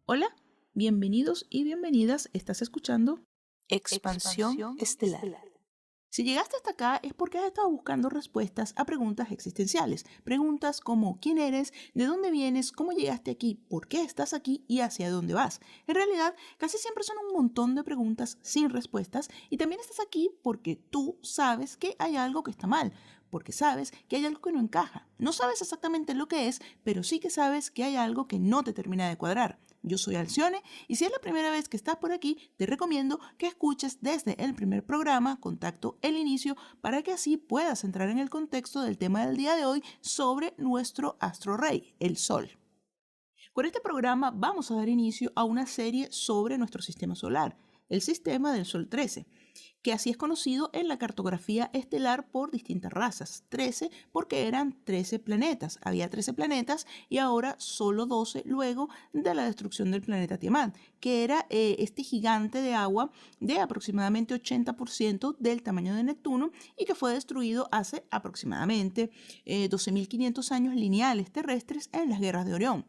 Hola, bienvenidos y bienvenidas. ¿Estás escuchando? Expansión estelar. Si llegaste hasta acá es porque has estado buscando respuestas a preguntas existenciales. Preguntas como ¿quién eres? ¿De dónde vienes? ¿Cómo llegaste aquí? ¿Por qué estás aquí? ¿Y hacia dónde vas? En realidad, casi siempre son un montón de preguntas sin respuestas y también estás aquí porque tú sabes que hay algo que está mal, porque sabes que hay algo que no encaja. No sabes exactamente lo que es, pero sí que sabes que hay algo que no te termina de cuadrar. Yo soy Alcione y si es la primera vez que estás por aquí, te recomiendo que escuches desde el primer programa, Contacto el Inicio, para que así puedas entrar en el contexto del tema del día de hoy sobre nuestro astro rey, el Sol. Con este programa vamos a dar inicio a una serie sobre nuestro sistema solar, el sistema del Sol 13, que así es conocido en la cartografía estelar por distintas razas. 13 porque eran 13 planetas. Había 13 planetas y ahora solo 12 luego de la destrucción del planeta Tiamat, que era este gigante de agua de aproximadamente 80% del tamaño de Neptuno y que fue destruido hace aproximadamente 12.500 años lineales terrestres en las guerras de Orión.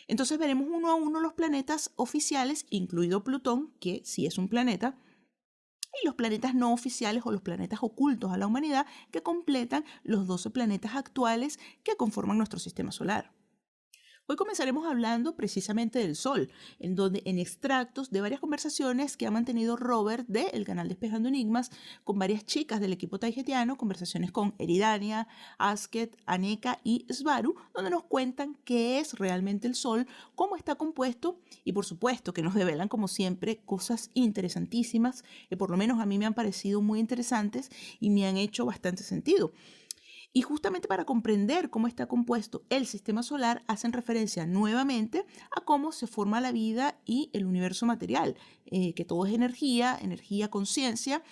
Entonces veremos uno a uno los planetas oficiales, incluido Plutón, que sí es un planeta, y los planetas no oficiales o los planetas ocultos a la humanidad que completan los 12 planetas actuales que conforman nuestro sistema solar. Hoy comenzaremos hablando precisamente del Sol, en donde en extractos de varias conversaciones que ha mantenido Robert del canal Despejando Enigmas con varias chicas del equipo taigetiano, conversaciones con Eridania, Asket, Aneka y Svaru, donde nos cuentan qué es realmente el Sol, cómo está compuesto y por supuesto que nos develan como siempre cosas interesantísimas, que por lo menos a mí me han parecido muy interesantes y me han hecho bastante sentido. Y justamente para comprender cómo está compuesto el sistema solar, hacen referencia nuevamente a cómo se forma la vida y el universo material, que todo es energía, energía, conciencia,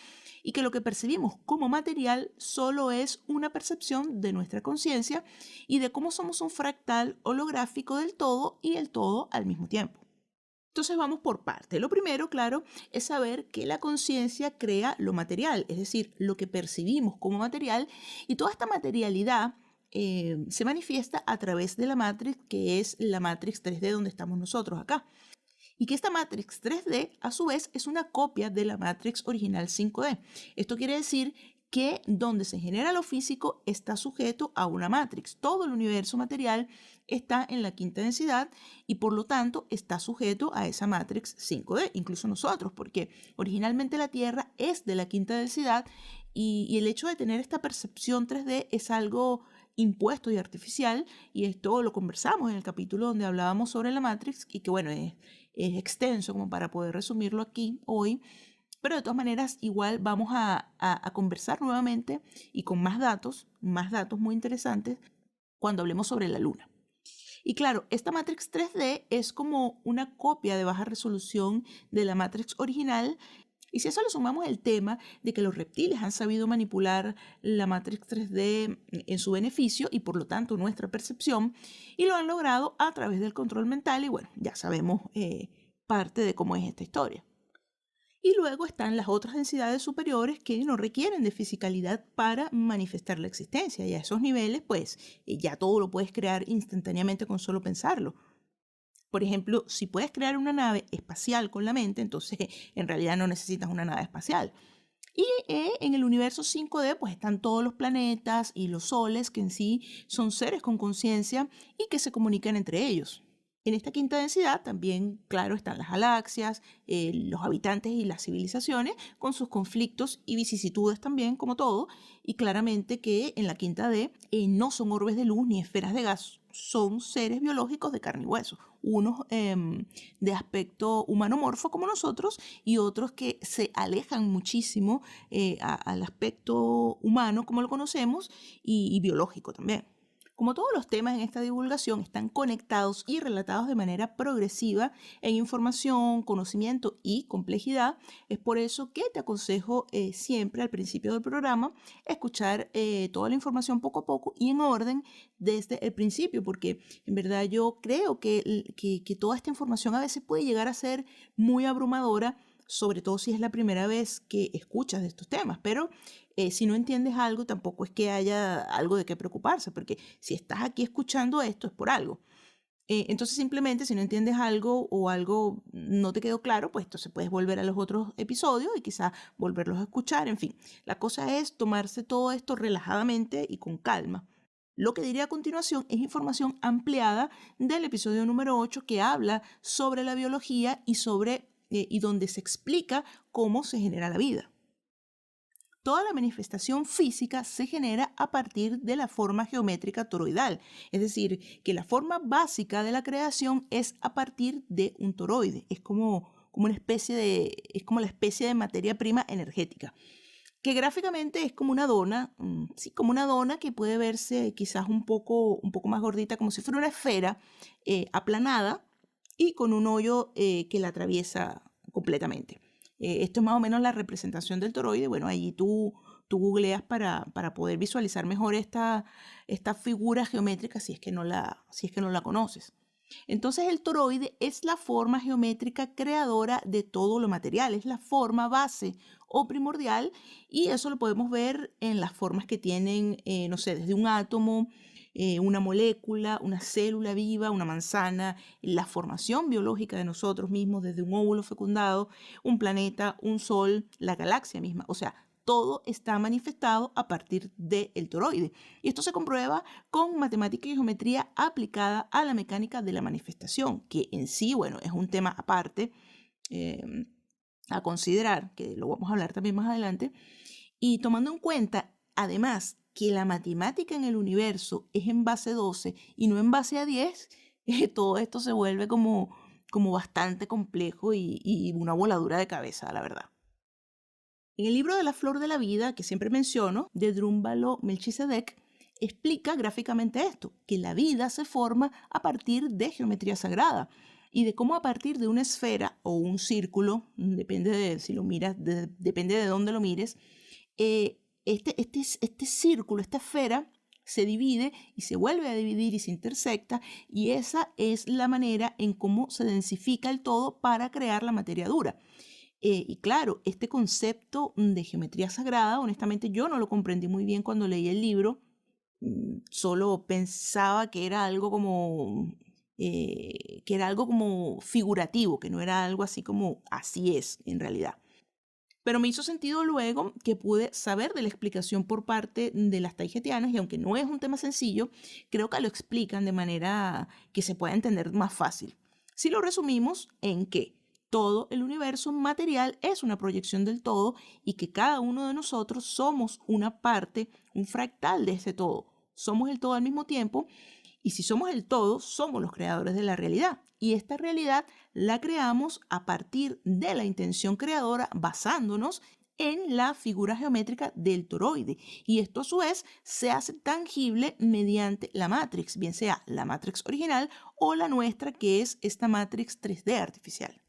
y que lo que percibimos como material solo es una percepción de nuestra conciencia y de cómo somos un fractal holográfico del todo y el todo al mismo tiempo. Entonces vamos por parte. Lo primero, claro, es saber que la conciencia crea lo material, es decir, lo que percibimos como material, y toda esta materialidad se manifiesta a través de la Matrix, que es la Matrix 3D donde estamos nosotros acá. Y que esta Matrix 3D, a su vez, es una copia de la Matrix original 5D. Esto quiere decir que donde se genera lo físico está sujeto a una Matrix. Todo el universo material está en la quinta densidad y por lo tanto está sujeto a esa Matrix 5D, incluso nosotros, porque originalmente la Tierra es de la quinta densidad y el hecho de tener esta percepción 3D es algo impuesto y artificial, y esto lo conversamos en el capítulo donde hablábamos sobre la Matrix y que bueno, es extenso como para poder resumirlo aquí hoy, pero de todas maneras igual vamos a conversar nuevamente y con más datos muy interesantes cuando hablemos sobre la Luna. Y claro, esta Matrix 3D es como una copia de baja resolución de la Matrix original. Y si a eso le sumamos el tema de que los reptiles han sabido manipular la Matrix 3D en su beneficio y por lo tanto nuestra percepción, y lo han logrado a través del control mental, y bueno, ya sabemos parte de cómo es esta historia. Y luego están las otras densidades superiores que no requieren de fisicalidad para manifestar la existencia. Y a esos niveles, pues ya todo lo puedes crear instantáneamente con solo pensarlo. Por ejemplo, si puedes crear una nave espacial con la mente, entonces en realidad no necesitas una nave espacial. Y en el universo 5D pues están todos los planetas y los soles que en sí son seres con conciencia y que se comunican entre ellos. En esta quinta densidad también, claro, están las galaxias, los habitantes y las civilizaciones, con sus conflictos y vicisitudes también, como todo, y claramente que en la quinta D no son orbes de luz ni esferas de gas, son seres biológicos de carne y hueso, unos de aspecto humanomorfo como nosotros y otros que se alejan muchísimo al aspecto humano como lo conocemos y biológico también. Como todos los temas en esta divulgación están conectados y relatados de manera progresiva en información, conocimiento y complejidad, es por eso que te aconsejo siempre al principio del programa escuchar toda la información poco a poco y en orden desde el principio, porque en verdad yo creo que toda esta información a veces puede llegar a ser muy abrumadora, sobre todo si es la primera vez que escuchas de estos temas, pero si no entiendes algo tampoco es que haya algo de qué preocuparse, porque si estás aquí escuchando esto es por algo. Entonces simplemente si no entiendes algo o algo no te quedó claro, pues entonces puedes volver a los otros episodios y quizás volverlos a escuchar. En fin, la cosa es tomarse todo esto relajadamente y con calma. Lo que diré a continuación es información ampliada del episodio número 8 que habla sobre la biología y donde se explica cómo se genera la vida. Toda la manifestación física se genera a partir de la forma geométrica toroidal, es decir, que la forma básica de la creación es a partir de un toroide, es como la especie de materia prima energética, que gráficamente es como una dona, sí, como una dona que puede verse quizás un poco más gordita, como si fuera una esfera aplanada y con un hoyo que la atraviesa completamente. Esto es más o menos la representación del toroide. Bueno, allí tú googleas para poder visualizar mejor esta figura geométrica si es que no la conoces. Entonces el toroide es la forma geométrica creadora de todo lo material, es la forma base o primordial, y eso lo podemos ver en las formas que tienen, no sé, desde un átomo, una molécula, una célula viva, una manzana, la formación biológica de nosotros mismos desde un óvulo fecundado, un planeta, un sol, la galaxia misma. O sea, todo está manifestado a partir del toroide. Y esto se comprueba con matemática y geometría aplicada a la mecánica de la manifestación, que en sí, bueno, es un tema aparte a considerar, que lo vamos a hablar también más adelante. Y tomando en cuenta, además, que la matemática en el universo es en base 12 y no en base a 10, todo esto se vuelve como bastante complejo y una voladura de cabeza, la verdad. En el libro de la Flor de la Vida, que siempre menciono, de Drúmbalo Melchizedek, explica gráficamente esto, que la vida se forma a partir de geometría sagrada y de cómo a partir de una esfera o un círculo, depende de si lo miras, depende de dónde lo mires, este círculo, esta esfera, se divide y se vuelve a dividir y se intersecta, y esa es la manera en cómo se densifica el todo para crear la materia dura. Y claro, este concepto de geometría sagrada, honestamente yo no lo comprendí muy bien cuando leí el libro, solo pensaba que era algo como figurativo, que no era algo así como así es en realidad. Pero me hizo sentido luego que pude saber de la explicación por parte de las taijetianas, y aunque no es un tema sencillo, creo que lo explican de manera que se pueda entender más fácil. Si lo resumimos en que todo el universo material es una proyección del todo y que cada uno de nosotros somos una parte, un fractal de ese todo. Somos el todo al mismo tiempo, y si somos el todo, somos los creadores de la realidad. Y esta realidad la creamos a partir de la intención creadora basándonos en la figura geométrica del toroide. Y esto a su vez se hace tangible mediante la Matrix, bien sea la Matrix original o la nuestra, que es esta Matrix 3D artificial.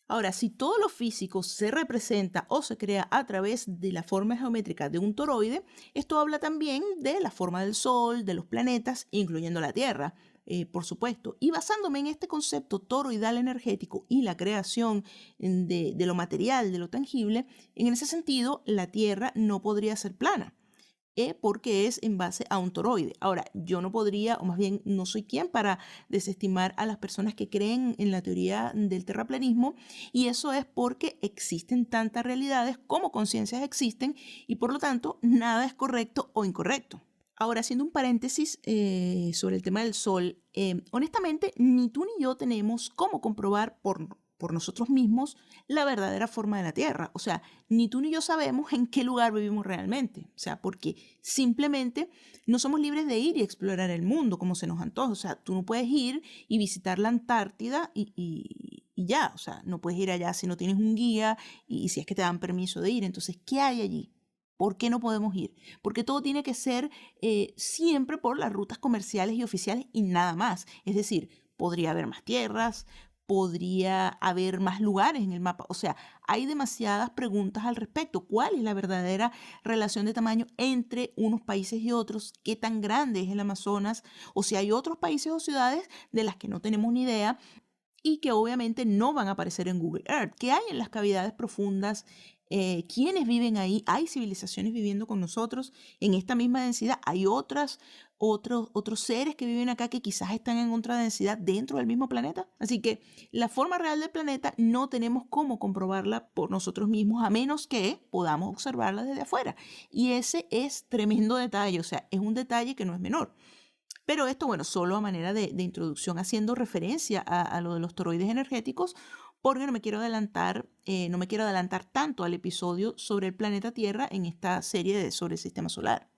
Ahora, si todo lo físico se representa o se crea a través de la forma geométrica de un toroide, esto habla también de la forma del Sol, de los planetas, incluyendo la Tierra, por supuesto. Y basándome en este concepto toroidal energético y la creación de lo material, de lo tangible, en ese sentido, la Tierra no podría ser plana, porque es en base a un toroide. Ahora, yo no podría, o más bien no soy quien para desestimar a las personas que creen en la teoría del terraplanismo, y eso es porque existen tantas realidades como conciencias existen, y por lo tanto nada es correcto o incorrecto. Ahora, haciendo un paréntesis sobre el tema del Sol, honestamente ni tú ni yo tenemos cómo comprobar por nosotros mismos la verdadera forma de la Tierra. O sea, ni tú ni yo sabemos en qué lugar vivimos realmente. O sea, porque simplemente no somos libres de ir y explorar el mundo como se nos antoja. O sea, tú no puedes ir y visitar la Antártida y ya. O sea, no puedes ir allá si no tienes un guía y si es que te dan permiso de ir. Entonces, ¿qué hay allí? ¿Por qué no podemos ir? Porque todo tiene que ser siempre por las rutas comerciales y oficiales y nada más. Es decir, podría haber más tierras, podría haber más lugares en el mapa. O sea, hay demasiadas preguntas al respecto. ¿Cuál es la verdadera relación de tamaño entre unos países y otros? ¿Qué tan grande es el Amazonas? O si hay otros países o ciudades de las que no tenemos ni idea y que obviamente no van a aparecer en Google Earth. ¿Qué hay en las cavidades profundas quiénes viven ahí. Hay civilizaciones viviendo con nosotros en esta misma densidad. Hay otros seres que viven acá que quizás están en otra densidad dentro del mismo planeta. Así que la forma real del planeta no tenemos cómo comprobarla por nosotros mismos a menos que podamos observarla desde afuera. Y ese es tremendo detalle, o sea, es un detalle que no es menor. Pero esto, bueno, solo a manera de introducción, haciendo referencia a lo de los toroides energéticos, porque no me quiero adelantar tanto al episodio sobre el planeta Tierra en esta serie sobre el sistema solar.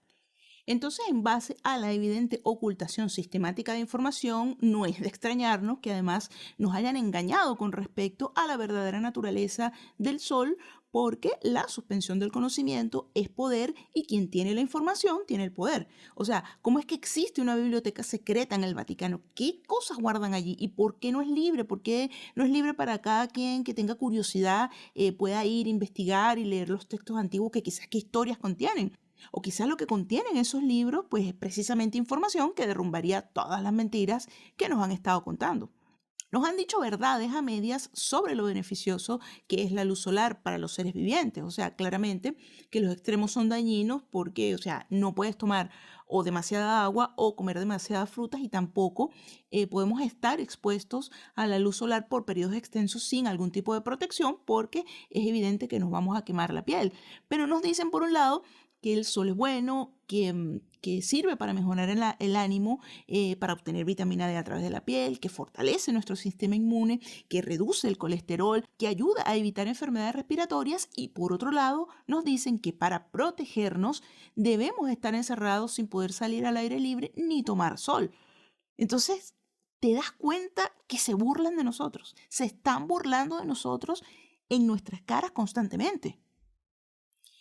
Entonces, en base a la evidente ocultación sistemática de información, no es de extrañarnos que además nos hayan engañado con respecto a la verdadera naturaleza del Sol, porque la suspensión del conocimiento es poder y quien tiene la información tiene el poder. O sea, ¿cómo es que existe una biblioteca secreta en el Vaticano? ¿Qué cosas guardan allí? ¿Y por qué no es libre? ¿Por qué no es libre para cada quien que tenga curiosidad pueda ir, investigar y leer los textos antiguos que quizás qué historias contienen? O quizás lo que contienen esos libros, pues es precisamente información que derrumbaría todas las mentiras que nos han estado contando. Nos han dicho verdades a medias sobre lo beneficioso que es la luz solar para los seres vivientes. O sea, claramente que los extremos son dañinos porque, o sea, no puedes tomar o demasiada agua o comer demasiadas frutas y tampoco podemos estar expuestos a la luz solar por periodos extensos sin algún tipo de protección porque es evidente que nos vamos a quemar la piel. Pero nos dicen por un lado que el sol es bueno, que sirve para mejorar el ánimo, para obtener vitamina D a través de la piel, que fortalece nuestro sistema inmune, que reduce el colesterol, que ayuda a evitar enfermedades respiratorias y por otro lado nos dicen que para protegernos debemos estar encerrados sin poder salir al aire libre ni tomar sol. Entonces, te das cuenta que se burlan de nosotros, se están burlando de nosotros en nuestras caras constantemente.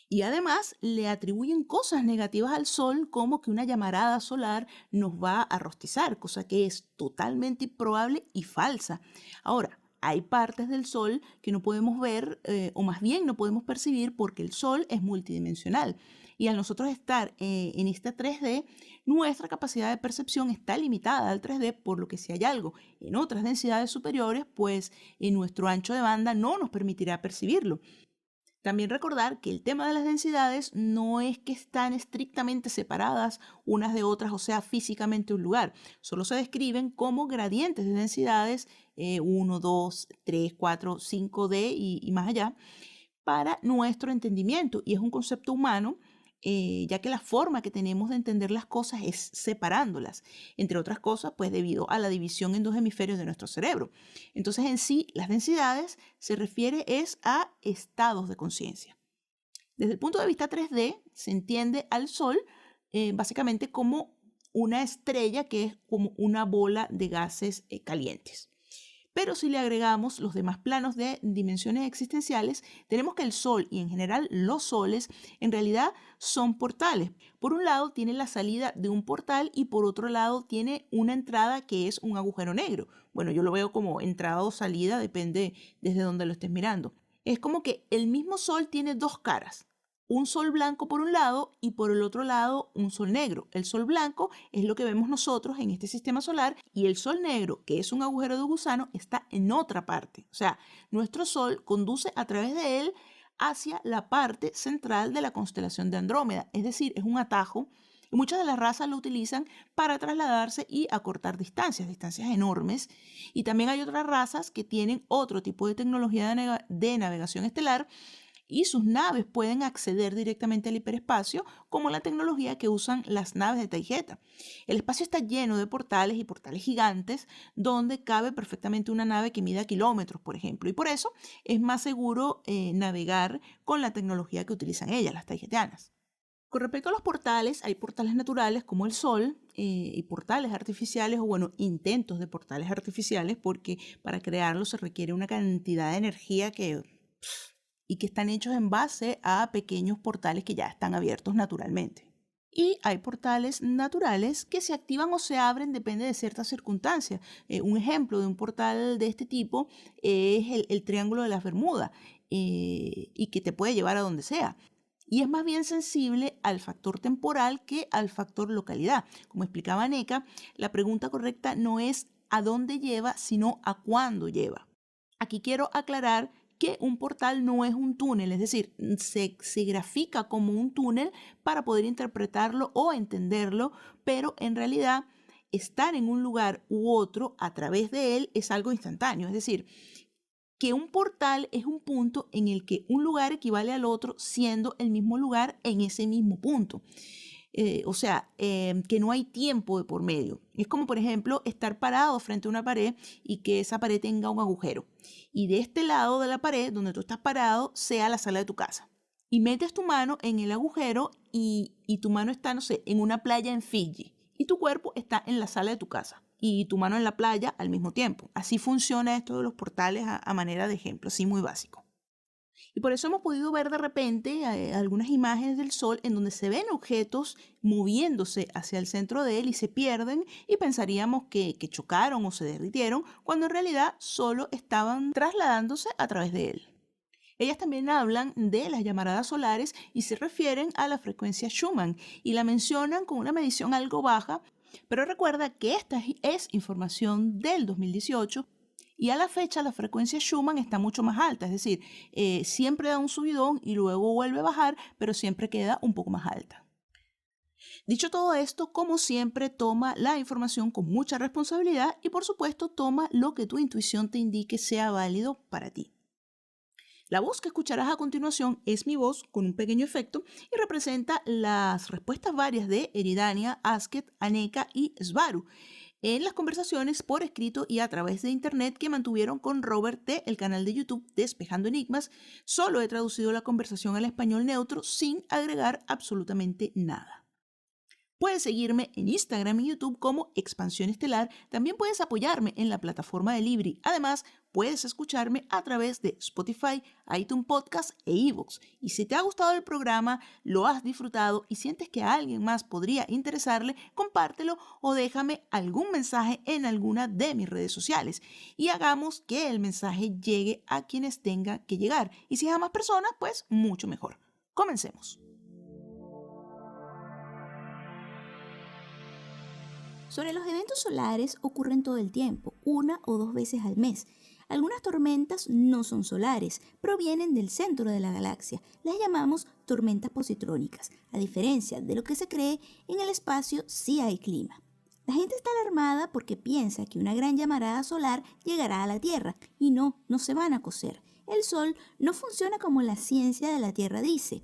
Y además le atribuyen cosas negativas al sol como que una llamarada solar nos va a rostizar, cosa que es totalmente improbable y falsa. Ahora, hay partes del sol que no podemos ver o más bien no podemos percibir porque el sol es multidimensional. Y al nosotros estar en esta 3D, nuestra capacidad de percepción está limitada al 3D, por lo que si hay algo en otras densidades superiores, pues en nuestro ancho de banda no nos permitirá percibirlo. También recordar que el tema de las densidades no es que están estrictamente separadas unas de otras, o sea, físicamente un lugar. Solo se describen como gradientes de densidades 1, 2, 3, 4, 5D y más allá para nuestro entendimiento. Y es un concepto humano, ya que la forma que tenemos de entender las cosas es separándolas, entre otras cosas, pues debido a la división en dos hemisferios de nuestro cerebro. Entonces, en sí, las densidades se refiere es a estados de conciencia. Desde el punto de vista 3D, se entiende al Sol básicamente como una estrella que es como una bola de gases calientes. Pero si le agregamos los demás planos de dimensiones existenciales, tenemos que el Sol y en general los soles en realidad son portales. Por un lado tiene la salida de un portal y por otro lado tiene una entrada que es un agujero negro. Bueno, yo lo veo como entrada o salida, depende desde donde lo estés mirando. Es como que el mismo Sol tiene dos caras. Un sol blanco por un lado y por el otro lado un sol negro. El sol blanco es lo que vemos nosotros en este sistema solar y el sol negro, que es un agujero de gusano, está en otra parte. O sea, nuestro sol conduce a través de él hacia la parte central de la constelación de Andrómeda. Es decir, es un atajo y muchas de las razas lo utilizan para trasladarse y acortar distancias enormes. Y también hay otras razas que tienen otro tipo de tecnología de navegación estelar y sus naves pueden acceder directamente al hiperespacio, como la tecnología que usan las naves de Taygeta. El espacio está lleno de portales y portales gigantes donde cabe perfectamente una nave que mida kilómetros, por ejemplo, y por eso es más seguro navegar con la tecnología que utilizan ellas, las taygetianas. Con respecto a los portales, hay portales naturales como el Sol y portales artificiales o, bueno, intentos de portales artificiales porque para crearlos se requiere una cantidad de energía y que están hechos en base a pequeños portales que ya están abiertos naturalmente. Y hay portales naturales que se activan o se abren, depende de ciertas circunstancias. Un ejemplo de un portal de este tipo es el Triángulo de las Bermudas y que te puede llevar a donde sea. Y es más bien sensible al factor temporal que al factor localidad. Como explicaba Neka, la pregunta correcta no es a dónde lleva, sino a cuándo lleva. Aquí quiero aclarar que un portal no es un túnel, es decir, se grafica como un túnel para poder interpretarlo o entenderlo, pero en realidad estar en un lugar u otro a través de él es algo instantáneo, es decir, que un portal es un punto en el que un lugar equivale al otro siendo el mismo lugar en ese mismo punto. Que no hay tiempo de por medio. Es como, por ejemplo, estar parado frente a una pared y que esa pared tenga un agujero. Y de este lado de la pared, donde tú estás parado, sea la sala de tu casa. Y metes tu mano en el agujero y tu mano está, no sé, en una playa en Fiji. Y tu cuerpo está en la sala de tu casa. Y tu mano en la playa al mismo tiempo. Así funciona esto de los portales a manera de ejemplo, así muy básico. Y por eso hemos podido ver de repente algunas imágenes del Sol en donde se ven objetos moviéndose hacia el centro de él y se pierden y pensaríamos que chocaron o se derritieron, cuando en realidad solo estaban trasladándose a través de él. Ellas también hablan de las llamaradas solares y se refieren a la frecuencia Schumann y la mencionan con una medición algo baja, pero recuerda que esta es información del 2018. Y a la fecha la frecuencia Schumann está mucho más alta, es decir, siempre da un subidón y luego vuelve a bajar, pero siempre queda un poco más alta. Dicho todo esto, como siempre, toma la información con mucha responsabilidad y por supuesto toma lo que tu intuición te indique sea válido para ti. La voz que escucharás a continuación es mi voz con un pequeño efecto y representa las respuestas varias de Eridania, Asket, Aneka y Svaru en las conversaciones por escrito y a través de internet que mantuvieron con Robert de el canal de YouTube Despejando Enigmas. Solo he traducido la conversación al español neutro sin agregar absolutamente nada. Puedes seguirme en Instagram y YouTube como Expansión Estelar. También puedes apoyarme en la plataforma de Libri. Además, puedes escucharme a través de Spotify, iTunes Podcast e iVoox. Y si te ha gustado el programa, lo has disfrutado y sientes que a alguien más podría interesarle, compártelo o déjame algún mensaje en alguna de mis redes sociales. Y hagamos que el mensaje llegue a quienes tenga que llegar. Y si es a más personas, pues mucho mejor. Comencemos. Sobre los eventos solares ocurren todo el tiempo, 1 o 2 veces al mes. Algunas tormentas no son solares, provienen del centro de la galaxia. Las llamamos tormentas positrónicas. A diferencia de lo que se cree, en el espacio sí hay clima. La gente está alarmada porque piensa que una gran llamarada solar llegará a la Tierra. Y no se van a cocer. El Sol no funciona como la ciencia de la Tierra dice.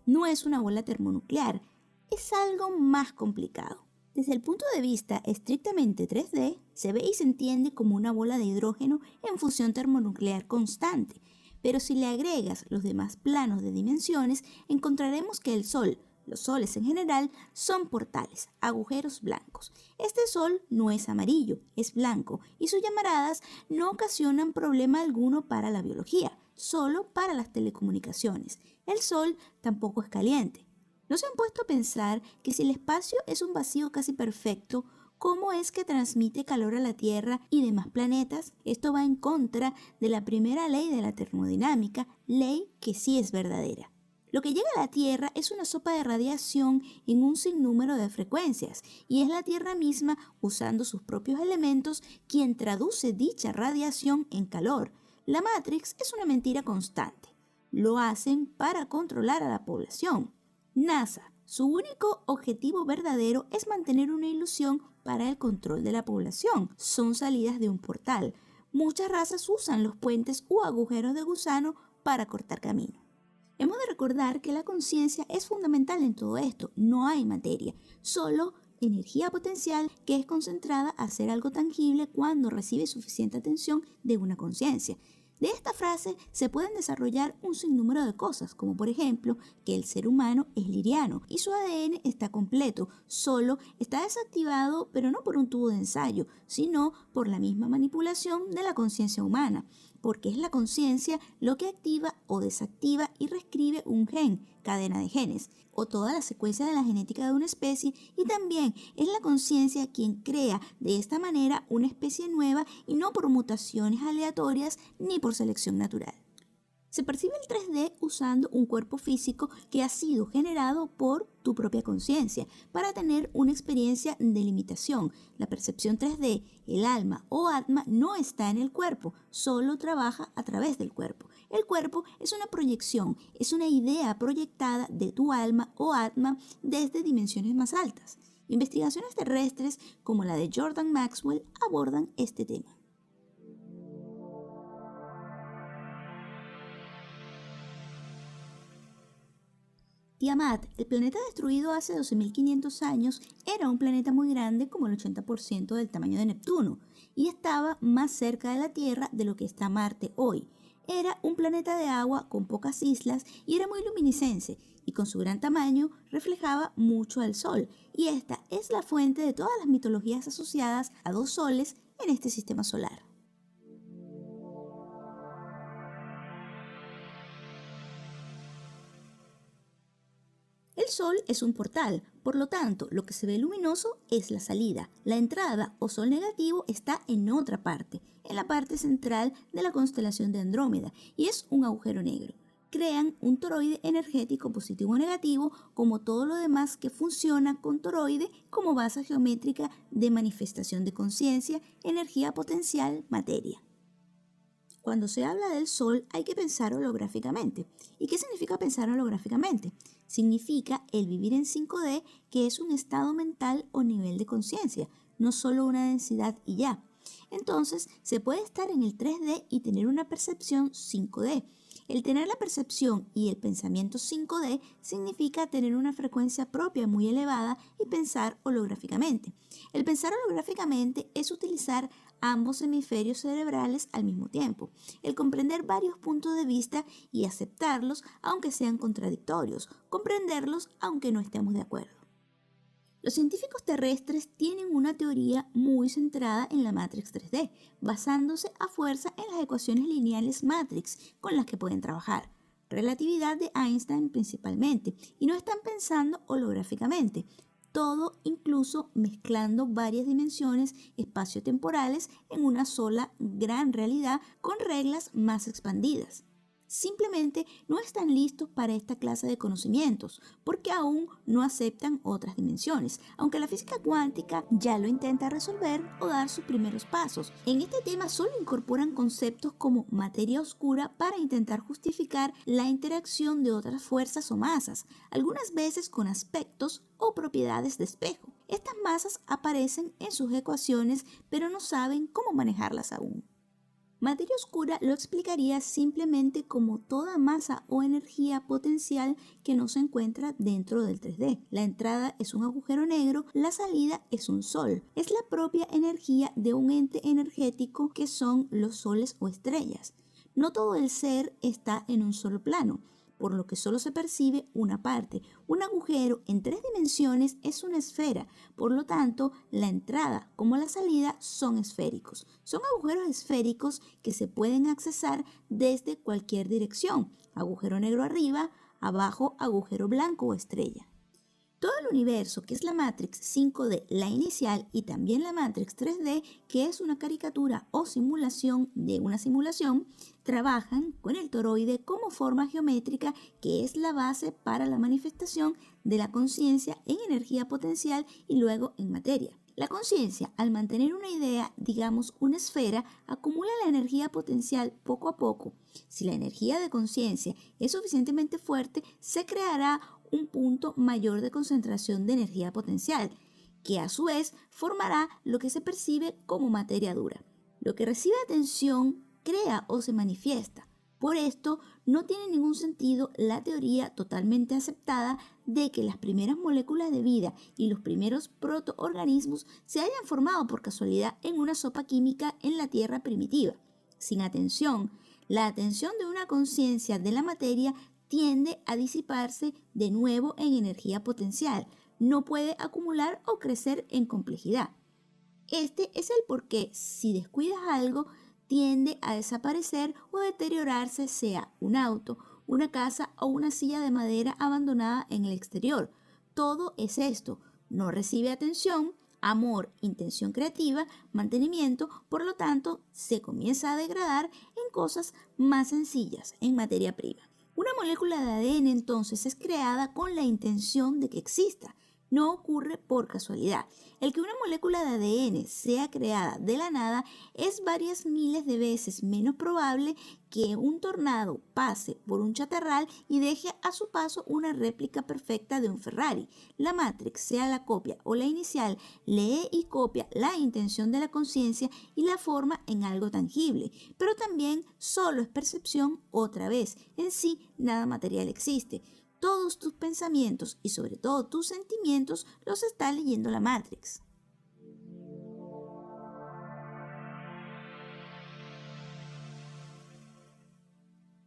No es una bola termonuclear, es algo más complicado. Desde el punto de vista estrictamente 3D, se ve y se entiende como una bola de hidrógeno en fusión termonuclear constante, pero si le agregas los demás planos de dimensiones, encontraremos que el Sol, los soles en general, son portales, agujeros blancos. Este Sol no es amarillo, es blanco, y sus llamaradas no ocasionan problema alguno para la biología, solo para las telecomunicaciones. El Sol tampoco es caliente. ¿No se han puesto a pensar que si el espacio es un vacío casi perfecto, cómo es que transmite calor a la Tierra y demás planetas? Esto va en contra de la primera ley de la termodinámica, ley que sí es verdadera. Lo que llega a la Tierra es una sopa de radiación en un sinnúmero de frecuencias, y es la Tierra misma, usando sus propios elementos, quien traduce dicha radiación en calor. La Matrix es una mentira constante. Lo hacen para controlar a la población. NASA, su único objetivo verdadero es mantener una ilusión para el control de la población. Son salidas de un portal. Muchas razas usan los puentes u agujeros de gusano para cortar camino. Hemos de recordar que la conciencia es fundamental en todo esto. No hay materia, solo energía potencial que es concentrada a hacer algo tangible cuando recibe suficiente atención de una conciencia. De esta frase se pueden desarrollar un sinnúmero de cosas, como por ejemplo que el ser humano es liriano y su ADN está completo, solo está desactivado, pero no por un tubo de ensayo, sino por la misma manipulación de la conciencia humana, porque es la conciencia lo que activa o desactiva y reescribe un gen, cadena de genes, o toda la secuencia de la genética de una especie, y también es la conciencia quien crea de esta manera una especie nueva y no por mutaciones aleatorias ni por selección natural. Se percibe el 3D usando un cuerpo físico que ha sido generado por tu propia conciencia para tener una experiencia de limitación. La percepción 3D, el alma o atma no está en el cuerpo, solo trabaja a través del cuerpo. El cuerpo es una proyección, es una idea proyectada de tu alma o atma desde dimensiones más altas. Investigaciones terrestres como la de Jordan Maxwell abordan este tema. Tiamat, el planeta destruido hace 12.500 años, era un planeta muy grande, como el 80% del tamaño de Neptuno, y estaba más cerca de la Tierra de lo que está Marte hoy. Era un planeta de agua con pocas islas y era muy luminiscente, y con su gran tamaño reflejaba mucho al Sol, y esta es la fuente de todas las mitologías asociadas a dos soles en este sistema solar. El Sol es un portal, por lo tanto, lo que se ve luminoso es la salida. La entrada o Sol negativo está en otra parte, en la parte central de la constelación de Andrómeda, y es un agujero negro. Crean un toroide energético positivo o negativo, como todo lo demás que funciona con toroide como base geométrica de manifestación de conciencia, energía potencial, materia. Cuando se habla del Sol hay que pensar holográficamente. ¿Y qué significa pensar holográficamente? Significa el vivir en 5D, que es un estado mental o nivel de conciencia, no solo una densidad y ya. Entonces, se puede estar en el 3D y tener una percepción 5D. El tener la percepción y el pensamiento 5D significa tener una frecuencia propia muy elevada y pensar holográficamente. El pensar holográficamente es utilizar ambos hemisferios cerebrales al mismo tiempo, el comprender varios puntos de vista y aceptarlos aunque sean contradictorios, comprenderlos aunque no estemos de acuerdo. Los científicos terrestres tienen una teoría muy centrada en la Matrix 3D, basándose a fuerza en las ecuaciones lineales Matrix con las que pueden trabajar, relatividad de Einstein principalmente, y no están pensando holográficamente, todo incluso mezclando varias dimensiones espaciotemporales en una sola gran realidad con reglas más expandidas. Simplemente no están listos para esta clase de conocimientos porque aún no aceptan otras dimensiones, aunque la física cuántica ya lo intenta resolver o dar sus primeros pasos. En este tema solo incorporan conceptos como materia oscura para intentar justificar la interacción de otras fuerzas o masas, algunas veces con aspectos o propiedades de espejo. Estas masas aparecen en sus ecuaciones, pero no saben cómo manejarlas aún. Materia oscura lo explicaría simplemente como toda masa o energía potencial que no se encuentra dentro del 3D. La entrada es un agujero negro, la salida es un sol. Es la propia energía de un ente energético que son los soles o estrellas. No todo el ser está en un solo plano, por lo que solo se percibe una parte. Un agujero en 3 dimensiones es una esfera, por lo tanto, la entrada como la salida son esféricos. Son agujeros esféricos que se pueden accesar desde cualquier dirección. Agujero negro arriba, abajo agujero blanco o estrella. Todo el universo, que es la Matrix 5D, la inicial, y también la Matrix 3D, que es una caricatura o simulación de una simulación, trabajan con el toroide como forma geométrica que es la base para la manifestación de la conciencia en energía potencial y luego en materia. La conciencia, al mantener una idea, digamos una esfera, acumula la energía potencial poco a poco. Si la energía de conciencia es suficientemente fuerte, se creará un punto mayor de concentración de energía potencial, que a su vez formará lo que se percibe como materia dura. Lo que recibe atención crea o se manifiesta. Por esto, no tiene ningún sentido la teoría totalmente aceptada de que las primeras moléculas de vida y los primeros protoorganismos se hayan formado por casualidad en una sopa química en la Tierra primitiva. Sin atención, la atención de una conciencia de la materia tiende a disiparse de nuevo en energía potencial. No puede acumular o crecer en complejidad. Este es el porqué, si descuidas algo, tiende a desaparecer o deteriorarse, sea un auto, una casa o una silla de madera abandonada en el exterior. Todo es esto. No recibe atención, amor, intención creativa, mantenimiento, por lo tanto, se comienza a degradar en cosas más sencillas, en materia prima. Una molécula de ADN entonces es creada con la intención de que exista. No ocurre por casualidad. El que una molécula de ADN sea creada de la nada es varias miles de veces menos probable que un tornado pase por un chatarral y deje a su paso una réplica perfecta de un Ferrari. La Matrix, sea la copia o la inicial, lee y copia la intención de la conciencia y la forma en algo tangible, pero también solo es percepción otra vez. En sí, nada material existe. Todos tus pensamientos y sobre todo tus sentimientos los está leyendo la Matrix.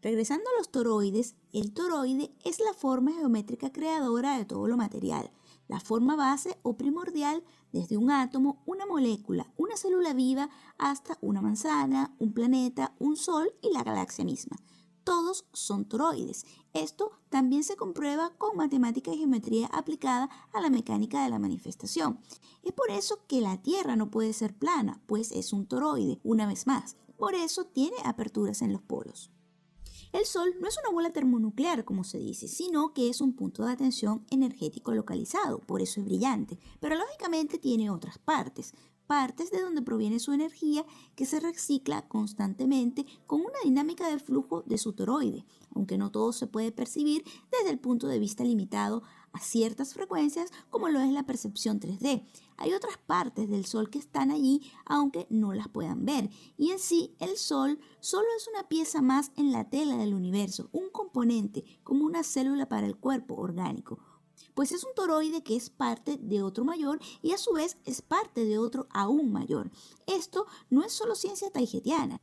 Regresando a los toroides, el toroide es la forma geométrica creadora de todo lo material, la forma base o primordial desde un átomo, una molécula, una célula viva hasta una manzana, un planeta, un sol y la galaxia misma. Todos son toroides. Esto también se comprueba con matemática y geometría aplicada a la mecánica de la manifestación. Es por eso que la Tierra no puede ser plana, pues es un toroide, una vez más. Por eso tiene aperturas en los polos. El Sol no es una bola termonuclear, como se dice, sino que es un punto de atención energético localizado, por eso es brillante, pero lógicamente tiene otras partes de donde proviene su energía que se recicla constantemente con una dinámica de flujo de su toroide, aunque no todo se puede percibir desde el punto de vista limitado a ciertas frecuencias como lo es la percepción 3D. Hay otras partes del Sol que están allí aunque no las puedan ver, y en sí el Sol solo es una pieza más en la tela del universo, un componente como una célula para el cuerpo orgánico. Pues es un toroide que es parte de otro mayor y a su vez es parte de otro aún mayor. Esto no es solo ciencia taigetiana.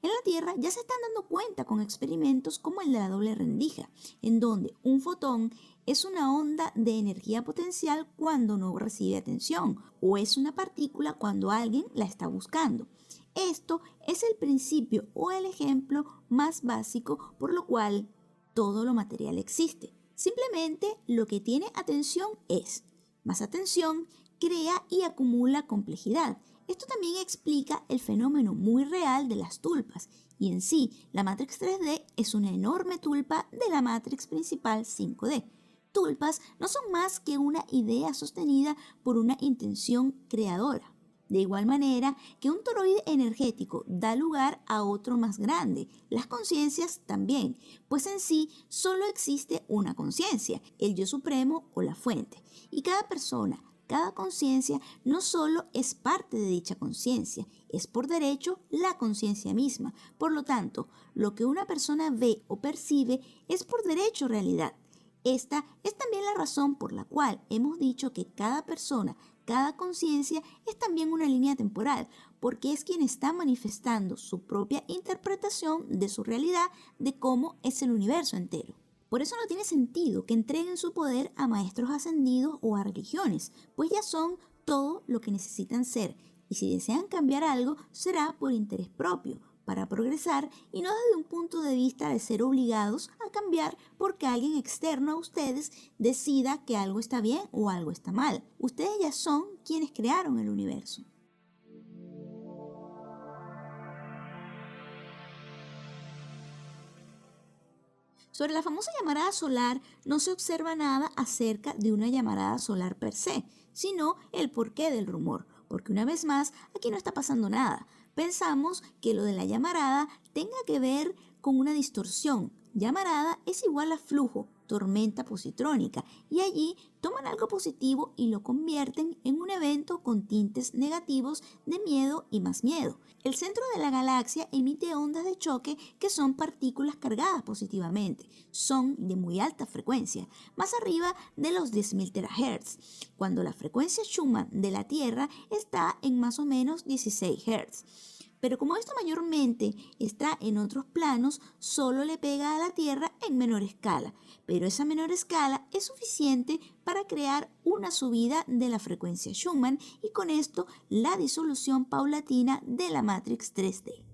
En la Tierra ya se están dando cuenta con experimentos como el de la doble rendija, en donde un fotón es una onda de energía potencial cuando no recibe atención o es una partícula cuando alguien la está buscando. Esto es el principio o el ejemplo más básico por lo cual todo lo material existe. Simplemente lo que tiene atención es. Más atención crea y acumula complejidad. Esto también explica el fenómeno muy real de las tulpas. Y en sí, la Matrix 3D es una enorme tulpa de la Matrix principal 5D. Tulpas no son más que una idea sostenida por una intención creadora. De igual manera que un toroide energético da lugar a otro más grande, las conciencias también, pues en sí solo existe una conciencia, el yo supremo o la fuente, y cada persona, cada conciencia no solo es parte de dicha conciencia, es por derecho la conciencia misma. Por lo tanto, lo que una persona ve o percibe es por derecho realidad. Esta es también la razón por la cual hemos dicho que cada persona, cada conciencia es también una línea temporal, porque es quien está manifestando su propia interpretación de su realidad, de cómo es el universo entero. Por eso no tiene sentido que entreguen su poder a maestros ascendidos o a religiones, pues ya son todo lo que necesitan ser, y si desean cambiar algo será por interés propio, para progresar y no desde un punto de vista de ser obligados a cambiar porque alguien externo a ustedes decida que algo está bien o algo está mal. Ustedes ya son quienes crearon el universo. Sobre la famosa llamarada solar no se observa nada acerca de una llamarada solar per se, sino el porqué del rumor, porque una vez más aquí no está pasando nada. Pensamos que lo de la llamarada tenga que ver con una distorsión. Llamarada es igual a flujo, tormenta positrónica, y allí toman algo positivo y lo convierten en un evento con tintes negativos de miedo y más miedo. El centro de la galaxia emite ondas de choque que son partículas cargadas positivamente. Son de muy alta frecuencia, más arriba de los 10.000 terahertz, cuando la frecuencia Schumann de la Tierra está en más o menos 16 Hz. Pero como esto mayormente está en otros planos, solo le pega a la Tierra en menor escala. Pero esa menor escala es suficiente para crear una subida de la frecuencia Schumann y con esto la disolución paulatina de la Matrix 3D.